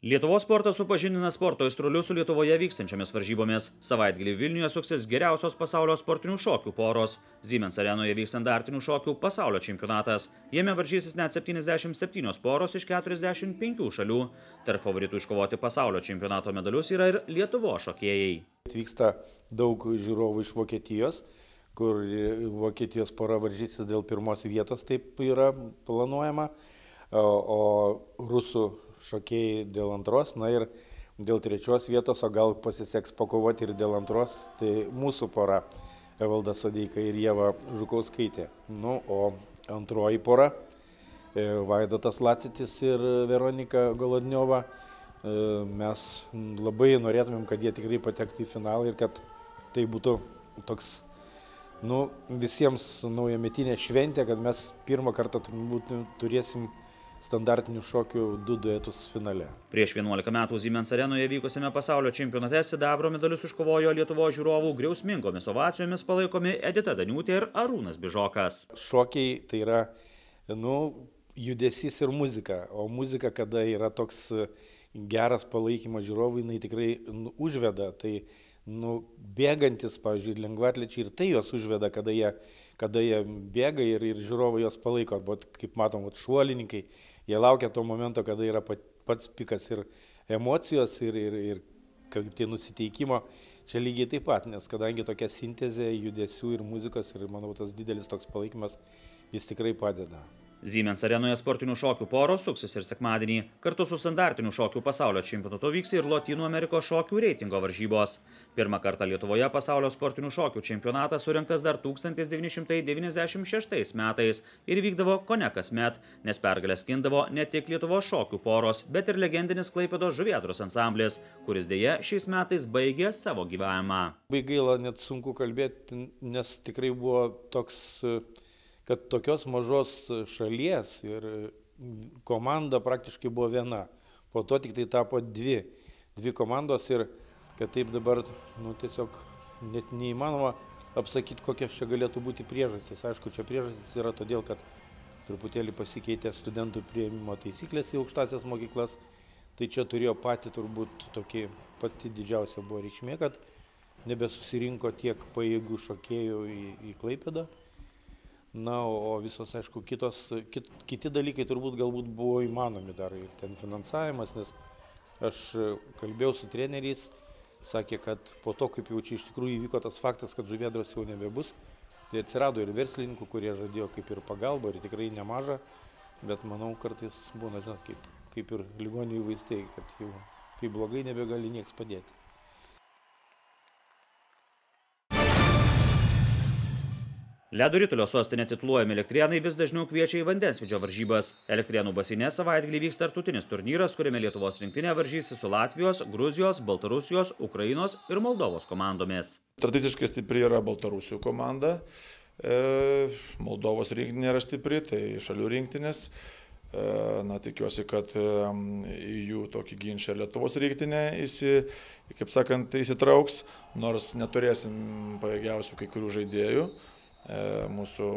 Lietuvos sportas supažindina sporto aistruolius su Lietuvoje vykstančiomis varžybomis. Savaitgalį Vilniuje suksis geriausios pasaulio sportinių šokių poros. Siemens arenoje vyks standartinių šokių pasaulio čempionatas. Jame varžysis net 77 poros iš 45 šalių. Tarp favoritų iškovoti pasaulio čempionato medalius yra ir Lietuvos šokėjai. Atvyksta daug žiūrovų iš Vokietijos, kur Vokietijos pora varžysis dėl pirmos vietos, taip yra planuojama, o rusų šokėjai dėl antros, na ir dėl trečios vietos, o gal pasiseks pakovoti ir dėl antros, tai mūsų pora Evaldas Sodeika ir Ieva Žukauskaitė. Nu, o antroji pora Vaidotas Lacitis ir Veronika Golodniova. Mes labai norėtumėm, kad jie tikrai patektų į finalą ir kad tai būtų toks visiems naujametinė šventė, kad mes pirmą kartą turėsim standartinių šokių 2 duetus finale. Prieš 11 metų Siemens arenoje vykusiame pasaulio čempionate sidabro medalius iškovojo Lietuvos žiūrovų griausmingomis ovacijomis palaikomi Edita Daniūtė ir Arūnas Bižokas. Šokiai tai yra judesys ir muzika, o muzika, kada yra toks geras palaikymas žiūrovų, jinai tikrai užveda. Tai bėgantis, pavyzdžiui, lengvaatlečiai ir tai juos užveda, kada jie bėga ir žiūrovai juos palaiko. Bet, kaip matom, šuolininkai, jie laukia to momento, kada yra pats pikas ir emocijos ir kaip tai nusiteikimo. Čia lygiai taip pat, nes kadangi tokia sintezė judesių ir muzikos ir, manau, tas didelis toks palaikymas, jis tikrai padeda. Siemens arenoje sportinių šokių poros suksis ir sekmadienį. Kartu su standartinių šokių pasaulio čempionatu vyks ir Lotynų Amerikos šokių reitingo varžybos. Pirmą kartą Lietuvoje pasaulio sportinių šokių čempionatas surengtas dar 1996 metais ir vykdavo kone kasmet, nes pergalės skindavo ne tik Lietuvos šokių poros, bet ir legendinis Klaipėdos žuvėdros ansamblis, kuris deja šiais metais baigė savo gyvavimą. Labai gaila, net sunku kalbėti, nes tikrai buvo toks, kad tokios mažos šalies ir komanda praktiškai buvo viena. Po to tik tai tapo dvi komandos ir kad taip dabar tiesiog net neįmanoma apsakyti, kokios čia galėtų būti priežastys. Aišku, čia priežastys yra todėl, kad truputėlį pasikeitė studentų priėmimo taisyklės į aukštąsias mokyklas. Tai čia turėjo pati didžiausia buvo reikšmė, kad nebesusirinko tiek pajėgių šokėjų į Klaipėdą. Na, o visos, aišku, kiti dalykai galbūt buvo įmanomi dar ir ten finansavimas, nes aš kalbėjau su treneriais, sakė, kad po to, kaip jau čia iš tikrųjų įvyko tas faktas, kad žuvėdros jau nebebus, tai atsirado ir verslininkų, kurie žadėjo kaip ir pagalbą ir tikrai nemažą, bet manau, kartais būna, žinot, kaip ir ligonių vaistai, kad jau kai blogai nebegali nieks padėti. Ledo ritulio sostinė tituluojami Elektrėnai vis dažniau kviečia į vandensvydžio varžybas. Elektrėnų baseine savaitgalį vyks tarptautinis turnyras, kuriame Lietuvos rinktinė varžysis su Latvijos, Gruzijos, Baltarusijos, Ukrainos ir Moldovos komandomis. Tradiciškai stipri yra Baltarusių komanda, Moldovos rinktinė yra stipri, tai šalių rinktinės. Tikiuosi, kad į jų tokį ginčą Lietuvos rinktinė įsitrauks, nors neturėsim pajėgiausių kai kurių žaidėjų. Mūsų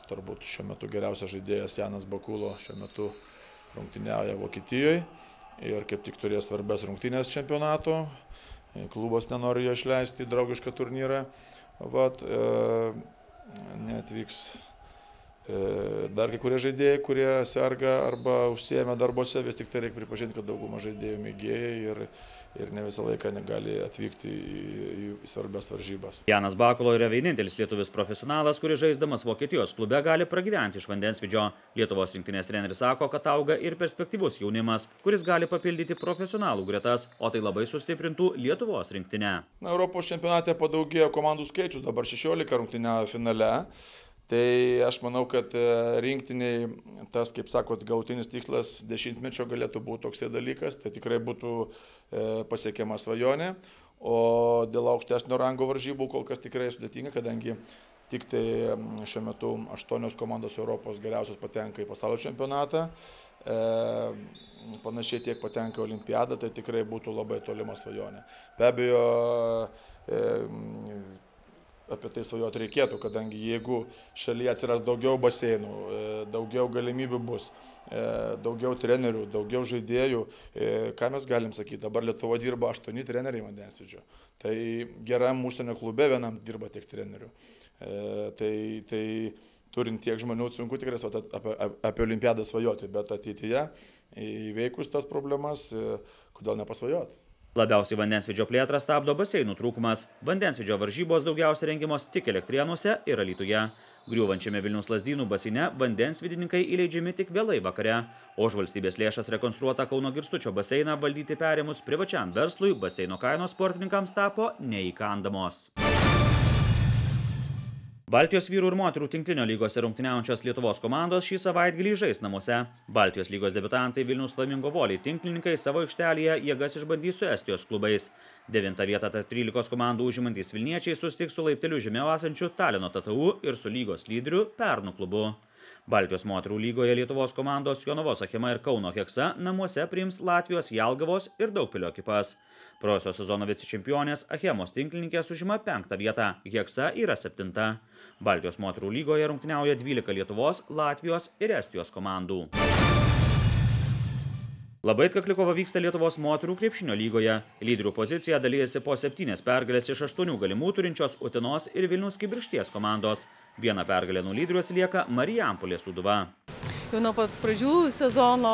turbūt šiuo metu geriausias žaidėjas Janas Bakulo šiuo metu rungtyniauja Vokietijoje ir kaip tik turės svarbias rungtynės čempionato. Klubas nenori jo išleisti į draugišką turnyrą. Neatvyks dar kai kurie žaidėjai, kurie serga arba užsiėmė darbose, vis tik tai reikia pripažinti, kad dauguma žaidėjų mėgėjai ir ne visą laiką negali atvykti į svarbias varžybas. Janas Bakulo yra vienintelis lietuvis profesionalas, kuris žaisdamas Vokietijos klube gali pragyventi iš vandensvydžio. Lietuvos rinktinės treneris sako, kad auga ir perspektyvus jaunimas, kuris gali papildyti profesionalų gretas, o tai labai sustiprintų Lietuvos rinktinę. Europos čempionate padaugėjo komandų skaičius, dabar 16 rungtyniauja finale. Tai aš manau, kad rinktiniai tas, kaip sakot, galutinis tikslas 10-mečio galėtų būti toksai dalykas, tai tikrai būtų pasiekiama svajonė, o dėl aukštesnio rango varžybų kol kas tikrai sudėtinga, kadangi tik tai šiuo metu 8 komandos Europos geriausios patenka į pasaulio čempionatą, panašiai tiek patenka į olimpiadą, tai tikrai būtų labai tolima svajonė. Be abejo, apie tai svajoti reikėtų, kadangi jeigu šalyje atsiras daugiau baseinų, daugiau galimybių bus, daugiau trenerių, daugiau žaidėjų, ką mes galim sakyti, dabar Lietuvoje dirba 8 treneriai vandensvydžio. Tai geram užsienio klube vienam dirba tiek trenerių. Tai turint tiek žmonių, sunku tikrai apie olimpiadą svajoti, bet ateityje įveikus tas problemas, kodėl nepasvajoti. Labiausiai vandensvydžio plėtrą stabdo baseinų trūkumas. Vandensvydžio varžybos daugiausia rengiamos tik Elektrėnuose ir Alytuje. Griūvančiame Vilniaus Lazdynų baseine vandensvydininkai įleidžiami tik vėlai vakare, o už valstybės lėšas rekonstruotą Kauno Girstučio baseiną valdyti perėmus privačiam verslui baseino kainos sportininkams tapo neįkandamos. Baltijos vyrų ir moterų tinklinio lygose rungtyniaujančios Lietuvos komandos šį savaitgalį žais namuose. Baltijos lygos debiutantai Vilniaus Flamingo Volley tinklininkai savo aikštelėje jėgas išbandys su Estijos klubais. 9 vietą tarp 13 komandų užimantys vilniečiai susitiks su laipteliu žemiau esančiu Talino TTU ir su lygos lyderiu Pernų klubu. Baltijos moterų lygoje Lietuvos komandos Jonavos Achema ir Kauno Heksa namuose priims Latvijos Jelgavos ir Daugpilio ekipas. Praėjusio sezono vicečempionės Achemos tinklininkės užima 5 vietą, Heksa yra 7. Baltijos moterų lygoje rungtyniauja 12 Lietuvos, Latvijos ir Estijos komandų. Labai atkakli kova vyksta Lietuvos moterų krepšinio lygoje. Lyderių poziciją dalijasi po 7 pergalės iš 8 galimų turinčios Utenos ir Vilniaus Kibirkšties komandos. 1 pergalė nuo lyderių atsilieka Marijampolės Sūduva. Jau nuo pat pradžių sezono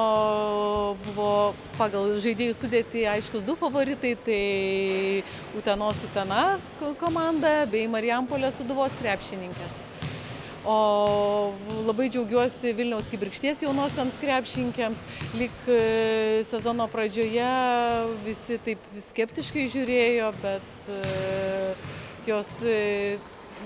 buvo pagal žaidėjų sudėtį aiškus 2 favoritai, tai Utenos Utena komanda bei Marijampolės Sūduvos krepšininkės. O labai džiaugiuosi Vilniaus Kibirkšties jaunosiams krepšininkėms. Lyg sezono pradžioje visi taip skeptiškai žiūrėjo, bet jos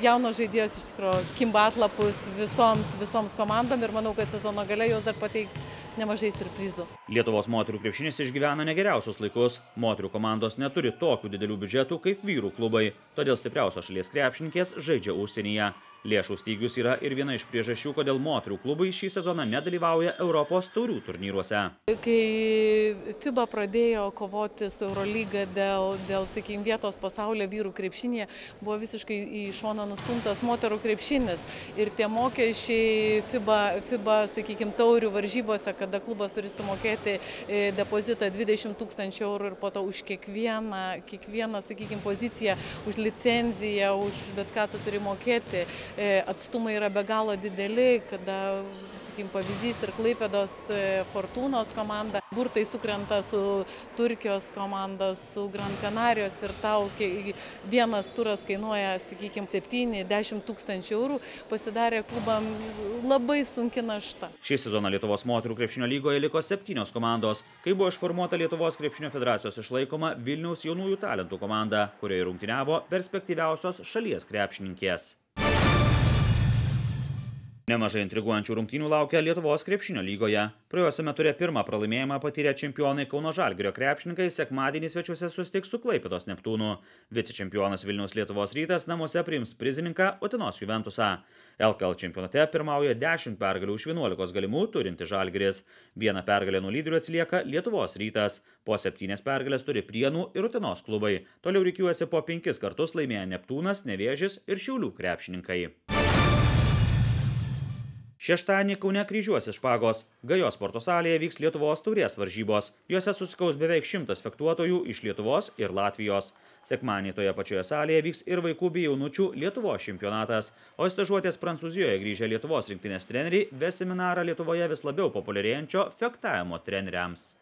jaunos žaidėjos iš tikrųjų kimba atlapus visoms komandom ir manau, kad sezono gale jos dar pateiks nemažai siurprizų. Lietuvos moterų krepšinis išgyvena negeriausius laikus. Moterų komandos neturi tokių didelių biudžetų kaip vyrų klubai, todėl stipriausios šalies krepšininkės žaidžia užsienyje. Lėšų stygius yra ir viena iš priežasčių, kodėl moterų klubai šį sezoną nedalyvauja Europos taurių turnyruose. Kai FIBA pradėjo kovoti su Eurolyga dėl vietos pasaulio vyrų krepšinėje, buvo visiškai į šoną nustumtas moterų krepšinis. Ir tie mokesčiai FIBA taurių varžybose, kada klubas turi sumokėti depozitą 20 000 eurų ir po to už kiekvieną poziciją, už licenciją, už bet ką tu turi mokėti. Atstumai yra be galo dideli, kada, pavyzdys ir Klaipėdos Fortūnos komanda, burtai sukrenta su Turkijos komanda, su Gran Canarijos ir tau vienas turas kainuoja, 7–10 000 eurų, pasidarė klubam labai sunki našta. Šį sezoną Lietuvos moterų krepšinio lygoje liko 7 komandos, kai buvo išformuota Lietuvos krepšinio federacijos išlaikoma Vilniaus jaunųjų talentų komanda, kurioje rungtyniavo perspektyviausios šalies krepšininkės. Nemažai intriguojančių rungtynių laukia Lietuvos krepšinio lygoje. Praėjusiame ture pirmą pralaimėjimą patyrę čempionai Kauno Žalgirio krepšininkai sekmadienį svečiuose susitiks su Klaipėdos Neptūnu. Vicečempionas Vilniaus Lietuvos Rytas namuose priims prizininką Utenos Juventusą. LKL čempionate pirmauja 10 pergalių iš 11 galimų turinti Žalgiris. 1 pergalė nuo lyderių atsilieka Lietuvos Rytas. Po 7 pergalės turi Prienų ir Utenos klubai. Toliau rikiuojasi po 5 kartus laimėję Neptūnas, Nevėžis ir Šiaulių krepšininkai. Šeštadienį Kaune kryžiuosis špagos. Gajos sporto salėje vyks Lietuvos taurės varžybos. Juose susikaus beveik 100 fektuotojų iš Lietuvos ir Latvijos. Sekmadienį toje pačioje salėje vyks ir vaikų bei jaunučių Lietuvos čempionatas. O stažuotės Prancūzijoje grįžę Lietuvos rinktinės treneriai ves seminarą Lietuvoje vis labiau populiarėjančio fechtavimo treneriams.